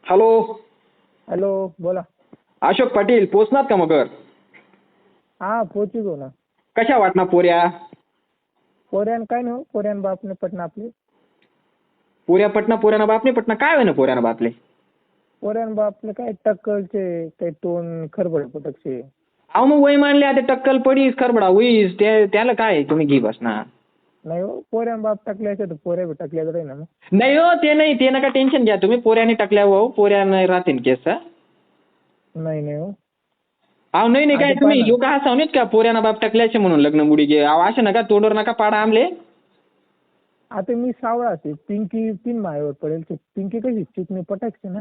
Hello. Hello, बोला. अशोक पाटील पोचनात का मगर? हा, पोहोचलो ना. कशा वाटणार पोऱ्या? पोऱ्यान काय नाही हो, पोऱ्यान बापने पटना आपली. पोऱ्या पटना पोऱ्याना बापने पटना काय होईना पोऱ्याना बापले? पोऱ्यान बापले काय टक्कलचे काही तोंड खरबड पटकचे. अहो मग वय मानले आता टक्कल पडीस खरबडा होईस त्याला काय तुम्ही घे बसणार. नाही हो, पोऱ्यान बाप टाकल्याचे तर पोऱ्या बी टाकल्या तर ना मग. नाही हो ते नाही ते नका टेन्शन घ्या तुम्ही पोऱ्याने टाकल्या हो पोऱ्याने राहतील केस. नाही नाही हो. अहो नाही काय आता तुम्ही पाहा ना. लोक हसाव नाहीत का पोऱ्याना बाप टाकल्याचे म्हणून लग्न मुडी घे. अहो असं नका तोंडवर नका पाडा आमले. आता मी सावळा असे पिंकी तीन मायावर पडेल. पिंकी कशी चिकनी पटाकचे ना.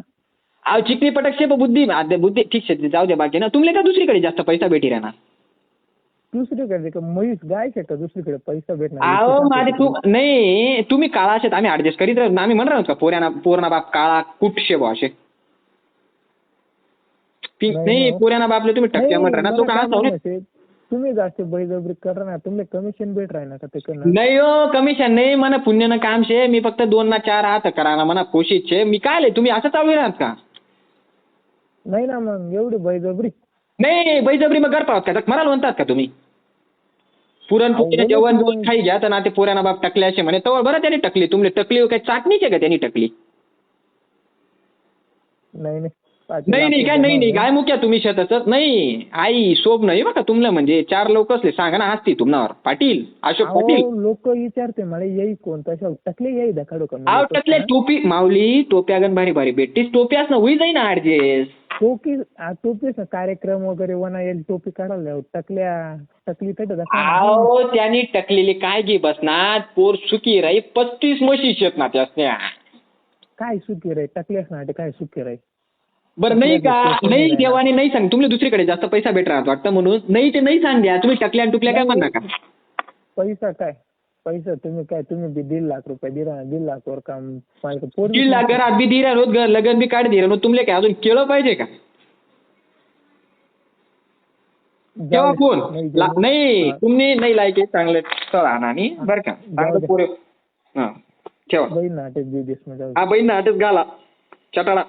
अहो चिकनी पटकशे बुद्धी बुद्धी ठीक शे जाऊ द्या बाकी ना तुमले का दुसरीकडे जास्त पैसा भेटी राहणार. दुसरीकडे का म्हैस गायचे का दुसरीकडे पैसा भेटणार. अहो माझे तू नाही तुम्ही काळा असेल आम्ही ऍडजस्ट करीत राहू आम्ही म्हणणार आहोत का पोराना बाप काळा कुठशे बा असे नाही पोऱ्याना बापले तुम्ही टक्क्या म्हणणार ना तो का हसाव. तुम्ही जास्त बळजबरी करा ना, तुम्ही कमिशन भेट राही ना का ते करणार. नाही हो कमिशन नाही मला पुण्यनं काम शे मी फक्त 2 ना 4 हात करा ना म्हणा कोशिश छे मी काय तुम्ही असं चालू राहत का? नाही ना मग एवढी बळजबरी. नाही बळजबरी मग घर पाहत का मराल म्हणतात का तुम्ही? पुरणपोळीने जेवण दोन खाई घ्या तर ना ते पोऱ्याना बाप टकले असे म्हणे तर बरं त्याने टकली तुमले टकली काही चाटणीचे का त्यांनी टकली? नाही नाही काय नाही काय मुक्या तुम्ही शेताच नाही आई शोभ नाही बघा तुम्हाला म्हणजे 4 लोक असले सांगा ना हसती तुम्हाला पाटील अशोक पाटील. लोक विचारते मला येई कोणता टकले येई दाखवू का? आव टकले टोपी माऊली टोप्या गण भारी भारी भेटतीस टोप्यास ना होई जाई ना ऍडजस्ट. टोपीच कार्यक्रम वगैरे वना येईल टोपी काढायला टकली तर अहो त्यांनी टकलेली काय घे बसणार पोर सुकी राही 35 म्हशी शेत ना त्यासल्या. काय सुखी राही टकली असणार काय सुखी राही. बरं नाही का नाही देवाने नाही सांग तुम्ही दुसरीकडे जास्त पैसा भेट राहत वाटतं म्हणून नाही ते नाही सांग द्या तुम्ही टकल्या आणि टुकल्या काय म्हणणार का? पैसा तुम्ही बी 1.5 लाख रुपये दिला 1.5 लाख वर काम 1.5 लाख घरात बी दिरा रोज लगन बी काढ दिरा तुमले काय अजून केलं पाहिजे का? तेव्हा कोण नाही तुम्ही नाही लायके चांगले आणि बरं का चांगलं पुरे हा ठेवा. बहीण नाटक हा बहीण नाटक घाला चटाळा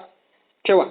ठेवा.